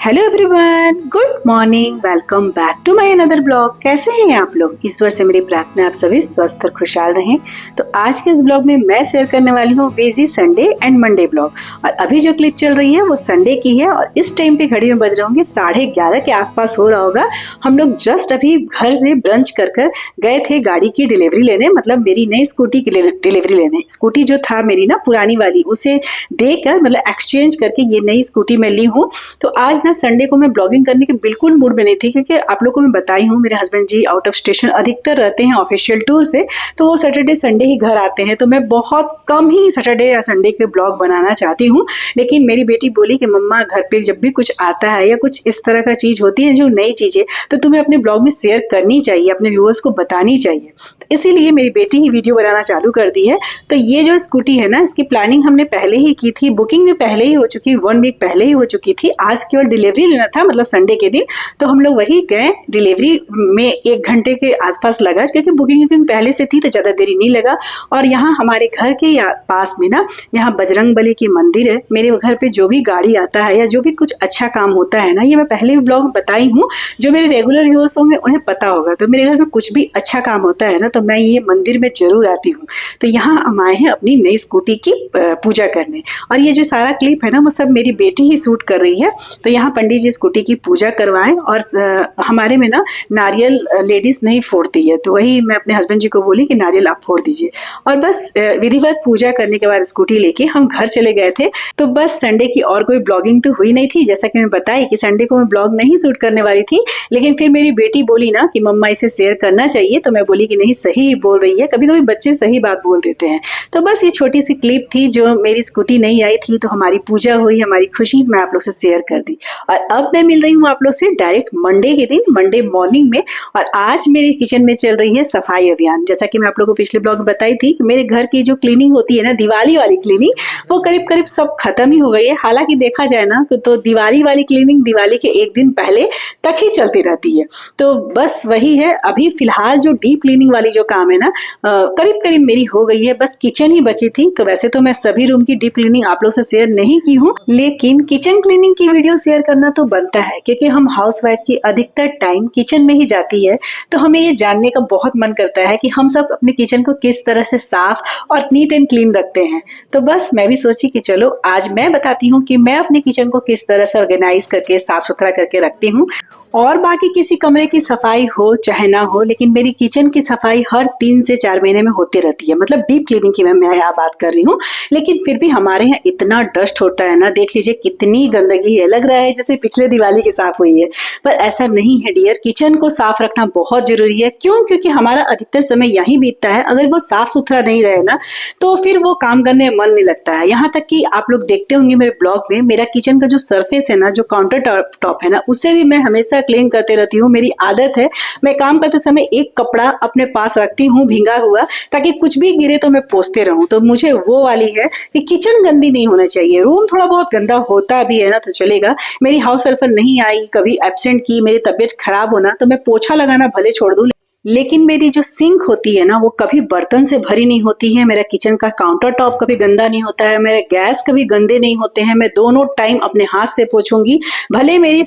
Hello everyone, good morning, welcome back to my another blog. कैसे हैं आप लोग? ईश्वर से मेरी प्रार्थना आप सभी स्वस्थ और खुशहाल रहें। तो आज के इस ब्लॉग में मैं शेयर करने वाली हूँ busy Sunday and Monday blog. और अभी जो क्लिप चल रही है वो संडे की है और इस टाइम पे घड़ी में बज रहे होंगे 11:30 के आसपास हो रहा होगा। हम लोग जस्ट अभी घर से ब्रंच कर गए थे गाड़ी की डिलीवरी लेने, मतलब मेरी नई स्कूटी की डिलीवरी लेने। स्कूटी जो था मेरी ना पुरानी वाली, उसे देकर मतलब एक्सचेंज करके ये नई स्कूटी मैं ली हूँ। तो आज ना संडे को मैं ब्लॉगिंग करने के बिल्कुल मूड में नहीं थी, क्योंकि आप लोगों को मैं बताई हूँ मेरे हस्बैंड जी आउट ऑफ स्टेशन अधिकतर रहते हैं ऑफिशियल टूर से, तो वो सैटरडे संडे ही घर आते हैं। तो मैं बहुत कम ही सैटरडे या संडे के ब्लॉग बनाना चाहती हूँ। लेकिन मेरी बेटी बोली कि मम्मा घर पे जब भी कुछ आता है या कुछ इस तरह का चीज होती है जो नई चीजें, तो तुम्हें अपने ब्लॉग में शेयर करनी चाहिए, अपने व्यूअर्स को बतानी चाहिए। तो इसीलिए मेरी बेटी ही वीडियो बनाना चालू कर दी है। तो ये जो स्कूटी है ना, इसकी प्लानिंग हमने पहले ही की थी, बुकिंग भी पहले ही हो चुकी, 1 वीक पहले ही हो चुकी थी। आज केवल डिलीवरी लेना था, मतलब संडे के दिन। तो हम लोग वही गए, डिलीवरी में 1 घंटे के आसपास लगा, क्योंकि बुकिंग पहले से थी तो ज्यादा देरी नहीं लगा। और यहाँ हमारे घर के पास में ना, यहाँ बजरंग बली की मंदिर है। मेरे घर पे जो भी गाड़ी आता है या जो भी कुछ अच्छा काम होता है ना, ये मैं पहले भी ब्लॉग बताई हूँ, जो मेरे रेगुलर व्यूअर्स होंगे उन्हें पता होगा। तो मेरे घर में कुछ भी अच्छा काम होता है ना, तो मैं ये मंदिर में जरूर आती हूँ। तो यहाँ हम आए हैं अपनी नई स्कूटी की पूजा करने। और ये जो सारा क्लिप है ना, वो सब मेरी बेटी ही शूट कर रही है। तो यहाँ पंडित जी स्कूटी की पूजा करवाएं। और हमारे में ना नारियल लेडीज नहीं फोड़ती है, तो वही मैं अपने हस्बैंड जी को बोली कि नारियल आप फोड़ दीजिए। और बस विधिवत पूजा करने के बाद स्कूटी लेके हम घर चले गए थे। तो बस संडे की और कोई ब्लॉगिंग तो हुई नहीं थी, जैसा कि मैं बताई कि संडे को मैं ब्लॉग नहीं शूट करने वाली थी। लेकिन फिर मेरी बेटी बोली ना कि मम्मा इसे शेयर करना चाहिए, तो मैं बोली कि नहीं, सही बोल रही है, कभी कभी बच्चे सही बात बोल देते हैं। तो बस ये छोटी सी क्लिप थी, जो मेरी स्कूटी नहीं आई थी तो हमारी पूजा हुई, हमारी खुशी मैं आप लोग से शेयर कर दी। और अब मैं मिल रही हूँ आप लोग से डायरेक्ट मंडे के दिन, मंडे मॉर्निंग में। और आज मेरे किचन में चल रही है सफाई अभियान। जैसा कि मैं आप लोगों को पिछले ब्लॉग में बताई थी कि मेरे घर की जो क्लीनिंग होती है ना, दिवाली वाली क्लीनिंग, वो करीब करीब सब खत्म ही हो गई है। हालांकि देखा जाए ना तो दिवाली वाली क्लीनिंग दिवाली के 1 दिन पहले तक ही चलती रहती है। तो बस वही है। अभी फिलहाल जो डीप क्लीनिंग वाली जो काम है ना, करीब करीब मेरी हो गई है, बस किचन ही बची थी। तो वैसे तो मैं सभी रूम की डीप क्लीनिंग आप लोग से शेयर नहीं की हूँ, लेकिन किचन क्लीनिंग की वीडियो शेयर करना तो बनता है, क्योंकि हम हाउसवाइफ की अधिकतर टाइम किचन में ही जाती है। तो हमें ये जानने का बहुत मन करता है कि हम सब अपने किचन को किस तरह से साफ और नीट एंड क्लीन रखते हैं। तो बस मैं भी सोची कि चलो आज मैं बताती हूँ कि मैं अपने किचन को किस तरह से ऑर्गेनाइज करके साफ सुथरा करके रखती हूँ। और बाकी किसी कमरे की सफाई हो चाहे ना हो, लेकिन मेरी किचन की सफाई हर 3 से 4 महीने में होती रहती है। मतलब डीप क्लीनिंग की मैं यहाँ बात कर रही हूँ। लेकिन फिर भी हमारे यहाँ इतना डस्ट होता है ना, देख लीजिए कितनी गंदगी है, लग रहा है जैसे पिछले दिवाली की साफ हुई है। पर ऐसा नहीं है डियर, किचन को साफ रखना बहुत जरूरी है। क्यों? क्योंकि हमारा अधिकतर समय यहीं बीतता है। अगर वो साफ सुथरा नहीं रहे ना, तो फिर वो काम करने में मन नहीं लगता है। यहाँ तक कि आप लोग देखते होंगे मेरे ब्लॉग में, मेरा किचन का जो सरफेस है ना, जो काउंटर टॉप है ना, उसे भी मैं हमेशा क्लीन करते रहती हूँ। मेरी आदत है, मैं काम करते समय एक कपड़ा अपने पास रखती हूँ भींगा हुआ, ताकि कुछ भी गिरे तो मैं पोंछते रहूं। तो मुझे वो वाली है कि किचन गंदी नहीं होना चाहिए। रूम थोड़ा बहुत गंदा होता भी है ना तो चलेगा। मेरी हाउस हेल्पर नहीं आई, कभी एब्सेंट की, मेरी तबीयत खराब होना, तो मैं पोछा लगाना भले छोड़ दूं, लेकिन मेरी जो सिंक होती है ना, वो कभी बर्तन से भरी नहीं होती है। मेरा किचन का काउंटर टॉप कभी गंदा नहीं होता है, मेरे गैस कभी गंदे नहीं होते हैं। मैं दोनों टाइम अपने हाथ से पोछूंगी। भले मेरी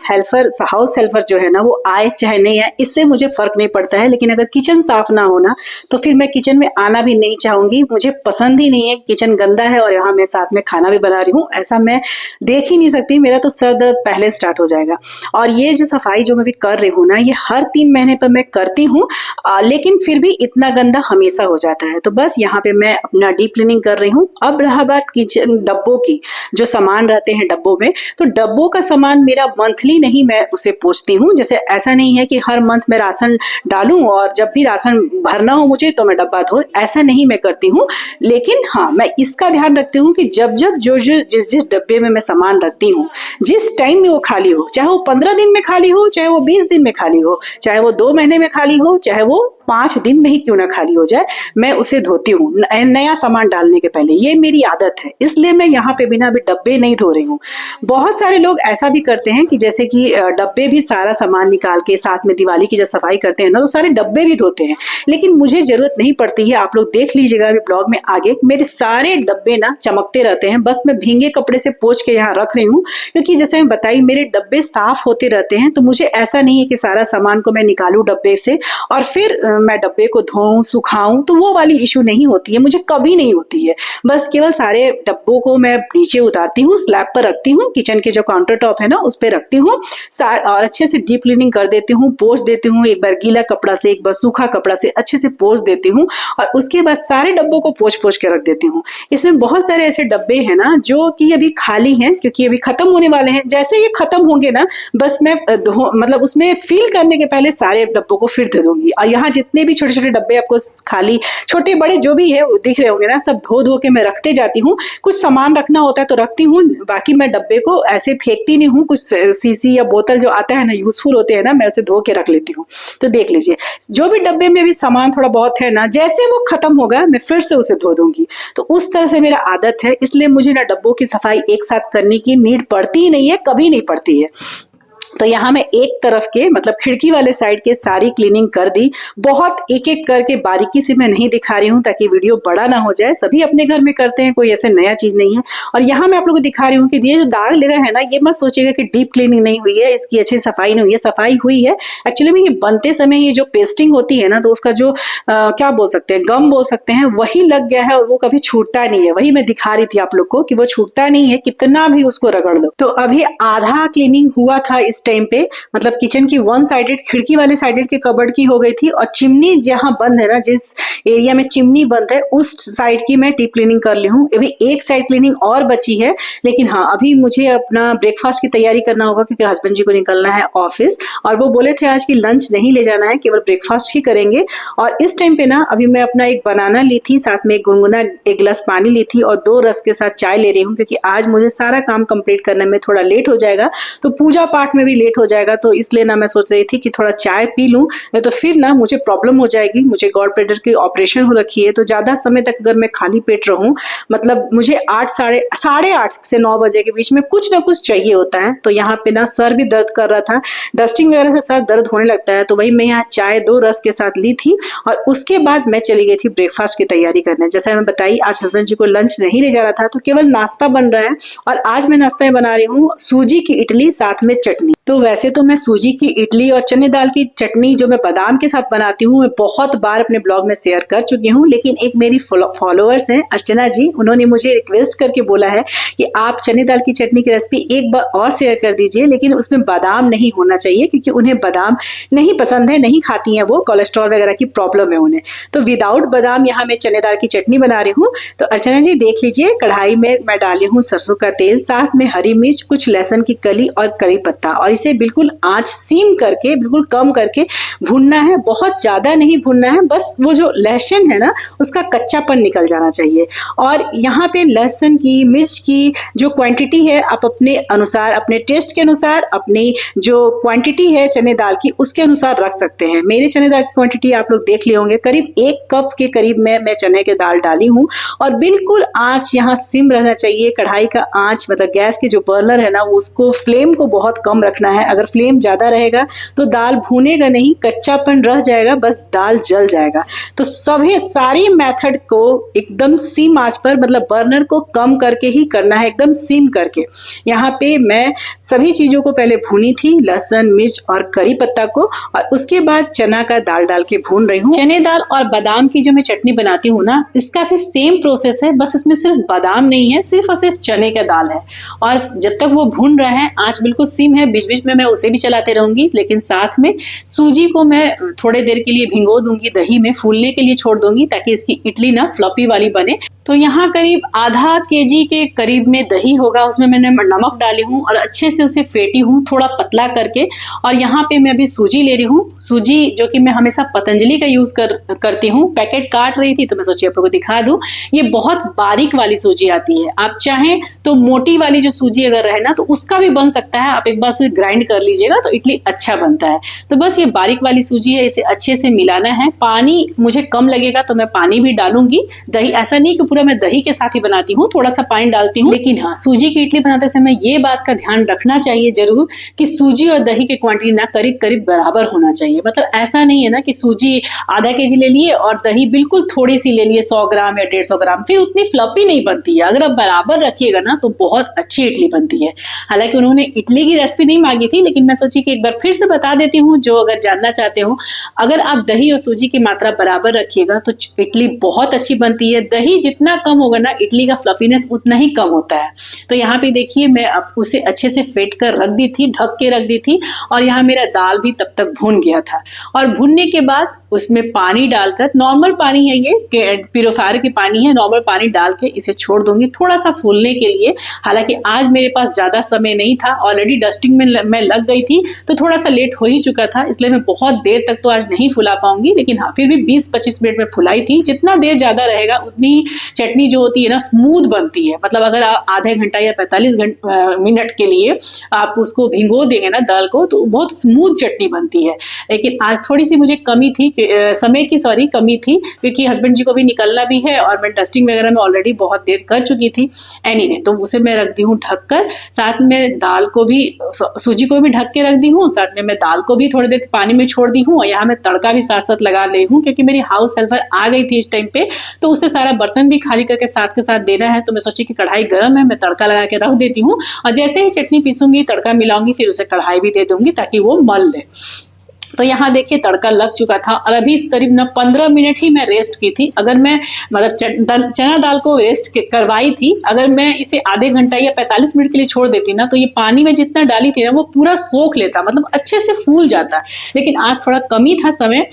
हाउस हेल्पर जो है ना, वो आए चाहे नहीं आए, इससे मुझे फर्क नहीं पड़ता है। लेकिन अगर किचन साफ ना होना, तो फिर मैं किचन में आना भी नहीं चाहूंगी। मुझे पसंद ही नहीं है किचन गंदा है और यहाँ मैं साथ में खाना भी बना रही हूँ, ऐसा मैं देख ही नहीं सकती। मेरा तो सर दर्द पहले स्टार्ट हो जाएगा। और ये जो सफाई जो मैं भी कर रही हूँ ना, ये हर 3 महीने पर मैं करती हूँ। लेकिन फिर भी इतना गंदा हमेशा हो जाता है। तो बस यहाँ पे मैं अपना डीप क्लीनिंग कर रही हूँ। अब रहा बात किचन डब्बों की, जो सामान रहते हैं डब्बों में, तो डब्बों का सामान मेरा मंथली नहीं मैं उसे पोंछती हूँ। जैसे ऐसा नहीं है कि हर मंथ मैं राशन डालूं और जब भी राशन भरना हो मुझे तो मैं डब्बा धो, ऐसा नहीं मैं करती हूँ। लेकिन हाँ, मैं इसका ध्यान रखती हूँ कि जब जब जिस डब्बे में मैं सामान रखती हूँ, जिस टाइम में वो खाली हो, चाहे वो 15 दिन में खाली हो, चाहे वो 20 दिन में खाली हो, चाहे वो 2 महीने में खाली हो, चाहे वो 5 दिन में ही क्यों ना खाली हो जाए, मैं उसे धोती हूँ नया सामान डालने के पहले। ये मेरी आदत है, इसलिए मैं यहाँ पे बिना अभी डब्बे नहीं धो रही हूँ। बहुत सारे लोग ऐसा भी करते हैं कि जैसे कि डब्बे भी सारा सामान निकाल के साथ में दिवाली की जब सफाई करते हैं ना, तो सारे डब्बे भी धोते हैं, लेकिन मुझे जरूरत नहीं पड़ती है। आप लोग देख लीजिएगा अभी ब्लॉग में आगे, मेरे सारे डब्बे ना चमकते रहते हैं, बस मैं भींगे कपड़े से पोंछ के यहाँ रख रही हूँ, क्योंकि जैसे मैं बताई मेरे डब्बे साफ होते रहते हैं। तो मुझे ऐसा नहीं है कि सारा सामान को मैं निकालूं डब्बे से और फिर मैं डब्बे को धोऊं सुखाऊं, तो वो वाली इशू नहीं होती है, मुझे कभी नहीं होती है। बस केवल सारे डब्बों को मैं नीचे उतारती हूँ, स्लैब पर रखती हूँ, किचन के जो काउंटर टॉप है ना उस पर रखती हूँ और अच्छे से डीप क्लीनिंग कर देती हूँ, पोंछ देती हूँ। एक बार गीला कपड़ा से, एक बार सूखा कपड़ा से अच्छे से पोंछ देती हूँ और उसके बाद सारे डब्बों को पोंछ पोंछ के रख देती हूँ। इसमें बहुत सारे ऐसे डब्बे हैं ना जो कि अभी खाली हैं, क्योंकि अभी खत्म होने वाले हैं। जैसे ये खत्म होंगे ना, बस मैं मतलब उसमें फिल करने के पहले सारे डब्बों को फिर दे दूंगी। और यहाँ जितने भी छोटे छोटे डब्बे आपको खाली छोटे बड़े जो भी है वो दिख रहे होंगे ना, सब धो धो के मैं रखते जाती हूँ। कुछ सामान रखना होता है तो रखती हूँ, बाकी मैं डब्बे को ऐसे फेंकती नहीं हूँ। कुछ सीसी या बोतल जो आता है ना, यूजफुल होते हैं ना, मैं उसे धो के रख लेती हूँ। तो देख लीजिए, जो भी डब्बे में भी सामान थोड़ा बहुत है ना, जैसे वो खत्म होगा मैं फिर से उसे धो दूंगी। तो उस तरह से मेरा आदत है, इसलिए मुझे ना डब्बों की सफाई एक साथ करने की नीड पड़ती ही नहीं है, कभी नहीं पड़ती है। तो यहाँ मैं एक तरफ के मतलब खिड़की वाले साइड के सारी क्लीनिंग कर दी। बहुत एक एक करके बारीकी से मैं नहीं दिखा रही हूँ ताकि वीडियो बड़ा ना हो जाए, सभी अपने घर में करते हैं, कोई ऐसे नया चीज नहीं है। और यहाँ मैं आप लोगों को दिखा रही हूँ कि ये जो दाग लगा है ना, ये मत सोचिएगा कि डीप क्लीनिंग नहीं हुई है, इसकी अच्छी सफाई नहीं हुई है, सफाई हुई है। एक्चुअली में ये बनते समय ये जो पेस्टिंग होती है ना, तो उसका जो क्या बोल सकते हैं, गम बोल सकते हैं, वही लग गया है और वो कभी छूटता नहीं है। वही मैं दिखा रही थी आप लोग को कि वो छूटता नहीं है, कितना भी उसको रगड़ दो। तो अभी आधा क्लीनिंग हुआ था इस टाइम पे, मतलब किचन की वन साइडेड खिड़की वाले साइडेड के कबर्ड की हो गई थी, और चिमनी जहां बंद है ना, जिस एरिया में चिमनी बंद है उस साइड की मैं डीप क्लीनिंग कर ली हूँ। अभी एक साइड क्लीनिंग और बची है, लेकिन हाँ अभी मुझे अपना ब्रेकफास्ट की तैयारी करना होगा, क्योंकि हस्बैंड जी को निकलना है ऑफिस और वो बोले थे आज की लंच नहीं ले जाना है, केवल ब्रेकफास्ट ही करेंगे। और इस टाइम पे ना अभी मैं अपना एक बनाना ली थी, साथ में एक गुनगुना एक गिलास पानी ली थी और 2 रस के साथ चाय ले रही हूँ, क्योंकि आज मुझे सारा काम कंप्लीट करने में थोड़ा लेट हो जाएगा, तो पूजा पाठ में भी लेट हो जाएगा। तो इसलिए ना मैं सोच रही थी कि थोड़ा चाय पी लूं, नहीं तो फिर ना मुझे प्रॉब्लम हो जाएगी। मुझे गॉल ब्लैडर की ऑपरेशन हो रखी है, तो ज्यादा समय तक अगर मैं खाली पेट रहूं, मतलब मुझे 8 साढ़े 8 से 9 बजे के बीच में कुछ ना कुछ चाहिए होता है। तो यहाँ पे ना सर भी दर्द कर रहा था, डस्टिंग वगैरह से सर दर्द होने लगता है, तो वही मैं यहाँ चाय 2 रस के साथ ली थी और उसके बाद मैं चली गई थी ब्रेकफास्ट की तैयारी करने। जैसा मैं बताई आज हस्बैंड जी को लंच नहीं ले जाना था, तो केवल नाश्ता बन रहा है। और आज मैं नाश्ता में बना रही हूँ सूजी की इडली साथ में चटनी। तो वैसे तो मैं सूजी की इडली और चने दाल की चटनी जो मैं बादाम के साथ बनाती हूँ, मैं बहुत बार अपने ब्लॉग में शेयर कर चुकी हूँ, लेकिन एक मेरी फॉलोअर्स हैं अर्चना जी, उन्होंने मुझे रिक्वेस्ट करके बोला है कि आप चने दाल की चटनी की रेसिपी एक बार और शेयर कर दीजिए, लेकिन उसमें बादाम नहीं होना चाहिए, क्योंकि उन्हें बादाम नहीं पसंद है, नहीं खाती हैं वो, कोलेस्ट्रॉल वगैरह की प्रॉब्लम है उन्हें। तो विदाउट बादाम यहाँ मैं चने दाल की चटनी बना रही हूँ। तो अर्चना जी देख लीजिए, कढ़ाई में मैं डाली हूँ सरसों का तेल, साथ में हरी मिर्च, कुछ लहसुन की कली और करी पत्ता, और इसे बिल्कुल आंच सीम करके बिल्कुल कम करके भूनना है। बहुत ज्यादा नहीं भूनना है, बस वो जो लहसुन है ना उसका कच्चापन निकल जाना चाहिए। और यहाँ पे लहसुन की मिर्च की जो क्वांटिटी है आप अपने अनुसार, अपने टेस्ट के अनुसार, अपनी जो क्वांटिटी है चने दाल की उसके अनुसार रख सकते हैं। मेरे चने दाल की क्वांटिटी आप लोग देख लिए होंगे, करीब 1 कप के करीब में मैं चने के दाल डाली हूँ। और बिल्कुल आंच यहाँ सिम रहना चाहिए, कढ़ाई का आंच मतलब गैस के जो बर्नर है ना वो उसको फ्लेम को बहुत कम रखना है। अगर फ्लेम ज्यादा रहेगा तो दाल भूनेगा नहीं, कच्चापन रह जाएगा, बस दाल जल जाएगा। तो सभी सारी मेथड को एकदम सीम आंच पर, मतलब बर्नर को कम करके ही करना है, एकदम सीम करके। यहाँ पे मैं सभी चीजों को पहले भूनी थी, लहसुन मिर्च और करी पत्ता को, और उसके बाद चना का दाल डाल के भून रही हूँ। चने दाल और बादाम की जो मैं चटनी बनाती हूँ ना, इसका भी सेम प्रोसेस है, बस इसमें सिर्फ बादाम नहीं है, सिर्फ और सिर्फ चने का दाल है। और जब तक वो भून रहा है आंच बिल्कुल सीम है, बीच बीच में मैं उसे भी चलाते रहूंगी, लेकिन साथ में सूजी को मैं थोड़े देर के लिए भिगो दूंगी, दही में फूलने के लिए छोड़ दूंगी, ताकि इसकी इडली ना फ्लॉपी वाली बने। तो यहाँ करीब आधा केजी के करीब में दही होगा, उसमें मैंने नमक डाली हूँ और अच्छे से उसे फेंटी हूँ थोड़ा पतला करके। और यहाँ पे मैं अभी सूजी ले रही हूँ, सूजी जो कि मैं हमेशा पतंजलि का यूज करती हूँ। पैकेट काट रही थी तो मैं सोची आप लोगों को दिखा दूँ। ये बहुत बारीक वाली सूजी आती है, आप चाहें तो मोटी वाली जो सूजी अगर रहे ना तो उसका भी बन सकता है, आप एक बार उसे ग्राइंड कर लीजिएगा तो इडली अच्छा बनता है। तो बस ये बारीक वाली सूजी है, इसे अच्छे से मिलाना है। पानी मुझे कम लगेगा तो मैं पानी भी डालूंगी। दही ऐसा नहीं कि पूरा मैं दही के साथ ही बनाती हूँ, थोड़ा सा पानी डालती हूँ। लेकिन हाँ, सूजी की इडली बनाते समय ये बात का ध्यान रखना चाहिए जरूर कि सूजी और दही की क्वांटिटी ना करीब करीब बराबर होना चाहिए। मतलब ऐसा नहीं है ना कि सूजी आधा केजी ले लिए और दही बिल्कुल थोड़ी सी ले लिए, 100 ग्राम या 150 ग्राम, फिर उतनी फ्लफी नहीं बनती है। अगर आप बराबर रखिएगा ना तो बहुत अच्छी इडली बनती है। हालांकि उन्होंने इडली की रेसिपी नहीं मांगी थी, लेकिन मैं सोची कि एक बार फिर से बता देती हूँ, जो अगर जानना चाहते हो। अगर आप दही और सूजी की मात्रा बराबर रखिएगा तो इडली बहुत अच्छी बनती है। दही जितना कम होगा ना, इडली का फ्लफीनेस उतना ही कम होता है। तो यहाँ पे देखिए मैं अब उसे अच्छे से फेंट कर रख दी थी, ढक के रख दी थी। और यहाँ मेरा दाल भी तब तक भुन गया था। और भुनने के बाद उसमें पानी डालकर, नॉर्मल पानी है ये, प्यूरीफायर की पानी है, नॉर्मल पानी डाल के इसे छोड़ दूंगी थोड़ा सा फूलने के लिए। हालांकि आज मेरे पास ज्यादा समय नहीं था, ऑलरेडी डस्टिंग में मैं लग गई थी तो थोड़ा सा लेट हो ही चुका था, इसलिए मैं बहुत देर तक तो आज नहीं फुला पाऊंगी। लेकिन हाँ, फिर भी 20-25 मिनट में फुलाई थी। जितना देर ज्यादा रहेगा उतनी चटनी जो होती है ना स्मूथ बनती है। मतलब अगर आप आधे घंटा या 45 मिनट के लिए आप उसको भिगो देंगे ना दाल को तो बहुत स्मूथ चटनी बनती है। लेकिन आज थोड़ी सी मुझे कमी थी, समय की कमी थी, क्योंकि हस्बैंड जी को भी निकलना भी है और मैं डस्टिंग वगैरह में ऑलरेडी बहुत देर कर चुकी थी। एनीवे, तो उसे मैं रख दी हूँ ढककर, साथ में दाल को भी, सूजी को भी ढक के रख दी हूँ, साथ में मैं दाल को भी थोड़ी देर पानी में छोड़ दी हूँ। और यहाँ मैं तड़का भी साथ साथ लगा ली हूँ, क्योंकि मेरी हाउस हेल्पर आ गई थी इस टाइम पे, तो उसे सारा बर्तन भी खाली करके साथ के साथ देना है। तो मैं सोची कि कढ़ाई गर्म है, मैं तड़का लगा के रख देती हूँ और जैसे ही चटनी पीसूंगी, तड़का मिलाऊंगी, फिर उसे कढ़ाई भी दे दूंगी ताकि वो मल ले। तो यहाँ देखिए तड़का लग चुका था और अभी करीब ना 15 मिनट ही मैं रेस्ट की थी। अगर मैं मतलब चना दाल को रेस्ट करवाई थी, अगर मैं इसे आधे घंटा या 45 मिनट के लिए छोड़ देती ना तो ये पानी में जितना डाली थी ना वो पूरा सोख लेता, मतलब अच्छे से फूल जाता। लेकिन आज थोड़ा कमी था समय,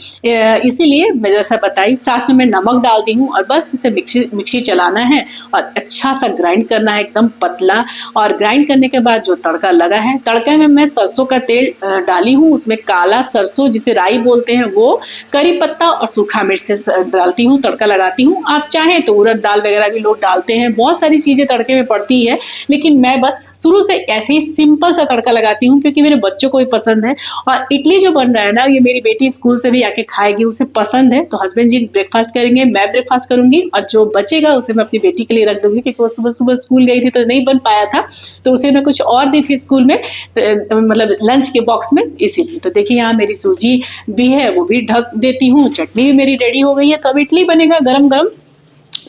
इसीलिए मैं जैसा बताई, साथ में मैं नमक डाल दी हूँ और बस इसे मिक्सी चलाना है और अच्छा सा ग्राइंड करना है, एकदम पतला। और ग्राइंड करने के बाद जो तड़का लगा है, तड़के में मैं सरसों का तेल डाली हूँ, उसमें काला सरसों जिसे राई बोलते हैं वो, करी पत्ता और सूखा मिर्च से डालती हूँ, तड़का लगाती हूँ। आप चाहें तो उड़द दाल वगैरह भी लोग डालते हैं, बहुत सारी चीजें तड़के में पड़ती है, लेकिन मैं बस शुरू से ऐसे ही सिंपल सा तड़का लगाती हूँ क्योंकि मेरे बच्चों को भी पसंद है। और इडली जो बन रहा है ना, ये मेरी बेटी स्कूल से भी आके खाएगी, उसे पसंद है। तो हस्बैंड जी ब्रेकफास्ट करेंगे, मैं ब्रेकफास्ट करूंगी और जो बचेगा उसे मैं अपनी बेटी के लिए रख दूंगी, क्योंकि वो सुबह सुबह स्कूल गई थी तो नहीं बन पाया था, तो उसे मैं कुछ और दी थी स्कूल में, मतलब लंच के बॉक्स में, इसीलिए। तो देखिए यहाँ मेरी सूजी भी है, वो भी ढक देती हूँ, चटनी भी मेरी रेडी हो गई है। तो अब इडली बनेगा गरम गरम।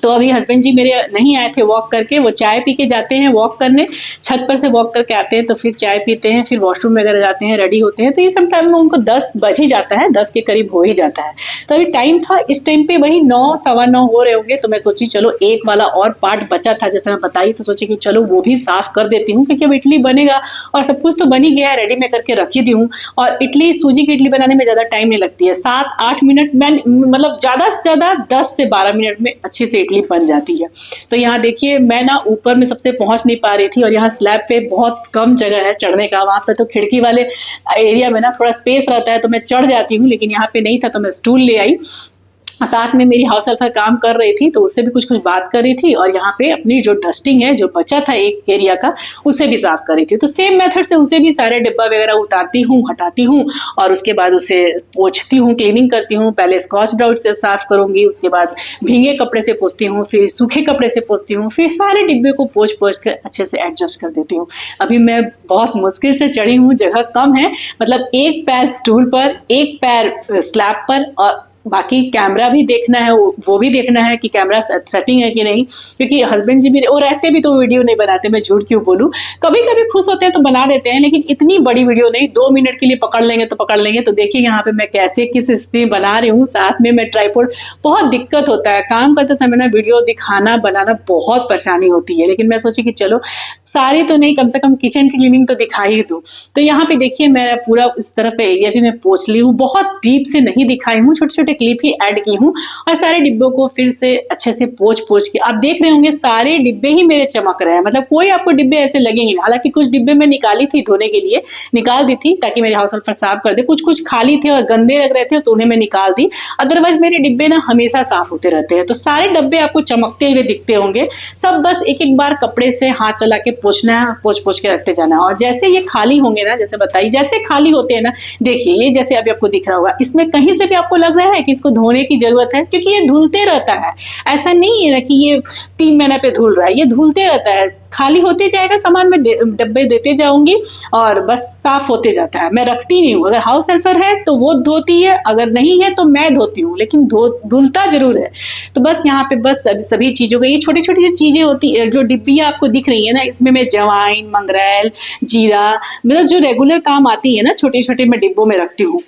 तो अभी हस्बैंड जी मेरे नहीं आए थे वॉक करके, वो चाय पी के जाते हैं वॉक करने, छत पर से वॉक करके आते हैं तो फिर चाय पीते हैं, फिर वॉशरूम वगैरह जाते हैं, रेडी होते हैं। तो ये सब टाइम में उनको 10 बज ही जाता है, 10 के करीब हो ही जाता है। तो अभी टाइम था, इस टाइम पे वही 9 सवा 9 हो रहे होंगे। तो मैं सोची चलो एक वाला और पार्ट बचा था जैसे मैं बताई, तो सोची कि चलो वो भी साफ कर देती हूँ, क्योंकि अब इडली बनेगा और सब कुछ तो बन ही गया है, रेडी में करके रखी दी हूँ। और इडली, सूजी की इडली बनाने में ज्यादा टाइम नहीं लगती है, 7-8 मिनट में, मतलब ज्यादा से ज्यादा 10 से 12 मिनट में अच्छे से इडली बन जाती है। तो यहाँ देखिए मैं ना ऊपर में सबसे पहुंच नहीं पा रही थी और यहाँ स्लैब पे बहुत कम जगह है चढ़ने का, वहां पे तो खिड़की वाले एरिया में ना थोड़ा स्पेस रहता है तो मैं चढ़ जाती हूँ, लेकिन यहाँ पे नहीं था तो मैं स्टूल ले आई। साथ में मेरी हाउस हेल्पर काम कर रही थी तो उससे भी कुछ बात कर रही थी और यहाँ पे अपनी जो डस्टिंग है जो बचा था एक एरिया का उसे भी साफ कर रही थी। तो सेम मेथड से उसे भी सारे डिब्बा वगैरह उतारती हूँ, हटाती हूँ और उसके बाद उसे पोंछती हूँ, क्लीनिंग करती हूँ। पहले स्कॉच ब्राइट से साफ करूंगी, उसके बाद भीगे कपड़े से पोंछती हूँ, फिर सूखे कपड़े से पोंछती हूँ, फिर सारे डिब्बे को पोंछ कर अच्छे से एडजस्ट कर देती हूँ। अभी मैं बहुत मुश्किल से चढ़ी हूँ, जगह कम है, मतलब एक पैर स्टूल पर, एक पैर स्लैब पर, और बाकी कैमरा भी देखना है, वो भी देखना है कि कैमरा सेटिंग है कि नहीं, क्योंकि हस्बैंड जी मेरे वो रहते भी तो वीडियो नहीं बनाते, मैं झूठ क्यों बोलूं, कभी कभी खुश होते हैं तो बना देते हैं, लेकिन इतनी बड़ी वीडियो नहीं, 2 मिनट के लिए पकड़ लेंगे तो पकड़ लेंगे। तो देखिए यहाँ पे मैं कैसे किस स्थिति में बना रही हूँ, साथ में मैं ट्राइपॉड, बहुत दिक्कत होता है काम करते समय ना, वीडियो दिखाना बनाना बहुत परेशानी होती है, लेकिन मैं सोची कि चलो सारी तो नहीं, कम से कम किचन की क्लीनिंग तो दिखा ही दूं। तो यहाँ पे देखिए मेरा पूरा इस तरफ एरिया भी मैं पोंछ ली हूँ, बहुत डीप से नहीं दिखाई हूँ, छोटे छोटे क्लिप ही ऐड की हूँ और सारे डिब्बों को फिर से अच्छे से पोंछ के आप देख रहे होंगे सारे डिब्बे ही मेरे चमक रहे हैं, मतलब कोई आपको डिब्बे ऐसे लगेंगे नहीं। हालांकि कुछ डिब्बे मैं निकाली थी धोने के लिए, निकाल दी थी ताकि मेरे हाउस हेल्पर साफ कर दे, कुछ कुछ खाली थे और गंदे लग रहे थे तो उन्हें मैं निकाल दी। अदरवाइज मेरे डिब्बे ना हमेशा साफ होते रहते हैं। तो सारे डब्बे आपको चमकते हुए दिखते होंगे, सब बस एक एक बार कपड़े से हाथ चला के पोंछना है, पोंछ के रखते जाना है। और जैसे ये खाली होंगे ना, जैसे बताइए जैसे खाली होते हैं ना, देखिए ये जैसे अभी आपको दिख रहा होगा, इसमें कहीं से भी आपको लग रहा है कि इसको धोने की जरूरत है, क्योंकि ये धुलते रहता है। ऐसा नहीं है ना कि ये 3 महीने पे धुल रहा है, ये धुलते रहता है। खाली होते जाएगा सामान, में डब्बे देते जाऊंगी और बस साफ होते जाता है। मैं रखती नहीं हूँ, अगर हाउस हेल्पर है तो वो धोती है, अगर नहीं है तो मैं धोती हूँ, लेकिन धुलता जरूर है। तो बस यहाँ पे बस सभी चीजों का, ये छोटी छोटी जो चीजें होती है, जो डिब्बियाँ आपको दिख रही है ना, इसमें मैं जवाइन, मंगरेल, जीरा, मतलब जो रेगुलर काम आती है ना, छोटे छोटे मैं डिब्बों में रखती हूँ।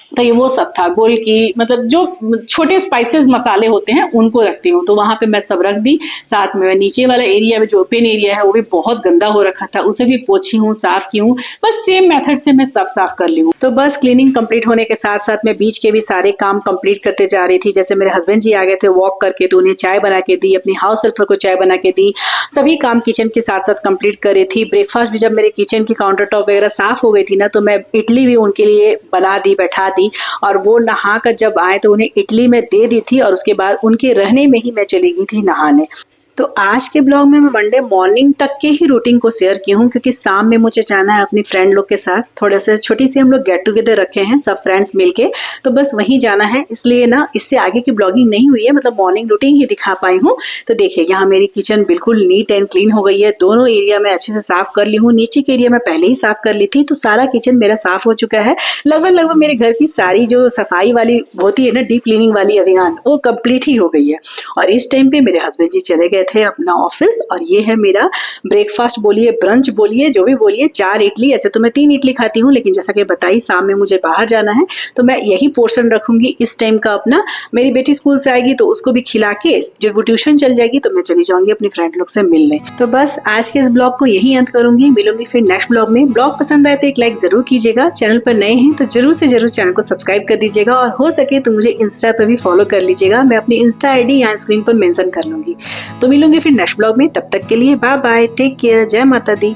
तो ये वो सब था, गोल की मतलब जो छोटे स्पाइसेस मसाले होते हैं उनको रखती हूँ। तो वहां पे मैं सब रख दी। साथ में मैं नीचे वाला एरिया में जो ओपन एरिया है वो भी बहुत गंदा हो रखा था, उसे भी पोछी हूँ, साफ की हूँ। बस सेम मेथड से मैं सब साफ कर ली हूँ। तो बस क्लीनिंग कंप्लीट होने के साथ साथ मैं बीच के भी सारे काम कंप्लीट करते जा रही थी। जैसे मेरे हस्बैंड जी आ गए थे वॉक करके, तो उन्हें चाय बना के दी, अपनी हाउस हेल्पर को चाय बना के दी। सभी काम किचन के साथ साथ कंप्लीट कर रही थी। ब्रेकफास्ट भी जब मेरे किचन की काउंटर टॉप वगैरह साफ हो गई थी ना, तो मैं इडली भी उनके लिए बना दी, बैठा दी। और वो नहा कर जब आए तो उन्हें इडली में दे दी थी और उसके बाद उनके रहने में ही मैं चली गई थी नहाने। तो आज के ब्लॉग में मैं मंडे मॉर्निंग तक के ही रूटीन को शेयर की हूँ, क्योंकि शाम में मुझे जाना है अपनी फ्रेंड लोग के साथ। थोड़ा सा छोटी सी हम लोग गेट टुगेदर रखे हैं सब फ्रेंड्स मिलके, तो बस वहीं जाना है, इसलिए ना इससे आगे की ब्लॉगिंग नहीं हुई है, मतलब मॉर्निंग रूटीन ही दिखा पाई हूँ। तो देखिए यहाँ मेरी किचन बिल्कुल नीट एंड क्लीन हो गई है। दोनों एरिया में अच्छे से साफ कर ली हूँ। नीचे के एरिया में पहले ही साफ कर ली थी, तो सारा किचन मेरा साफ हो चुका है। लगभग मेरे घर की सारी जो सफाई वाली होती है ना, डीप क्लीनिंग वाली अभियान, वो कंप्लीट ही हो गई है। और इस टाइम पे मेरे हस्बैंड जी चले गए थे अपना ऑफिस, और ये है मेरा ब्रेकफास्ट बोलिए, ब्रंच बोलिए, जो भी बोलिए। 4 इडली, ऐसे तो मैं 3 इडली खाती हूँ, लेकिन जैसा कि बताई शाम में मुझे बाहर जाना है तो मैं यही पोर्शन रखूंगी इस टाइम का अपना। मेरी बेटी स्कूल से आएगी तो उसको भी खिला के, जब वो ट्यूशन चल जाएगी तो मैं चली जाऊंगी अपनी फ्रेंड लोग से मिलने। तो बस आज के इस ब्लॉग को यही अंत करूंगी, मिलूंगी फिर नेक्स्ट ब्लॉग में। ब्लॉग पसंद आए तो एक लाइक जरूर कीजिएगा, चैनल पर नए हैं तो जरूर से जरूर चैनल को सब्सक्राइब कर दीजिएगा, और हो सके तो मुझे इंस्टा पर भी फॉलो कर लीजिएगा। मैं अपनी इंस्टा आईडी यहाँ स्क्रीन पर मेंशन कर लूंगी। तो मिलूंगी फिर नेक्स्ट ब्लॉग में, तब तक के लिए बाय बाय, टेक केयर, जय माता दी।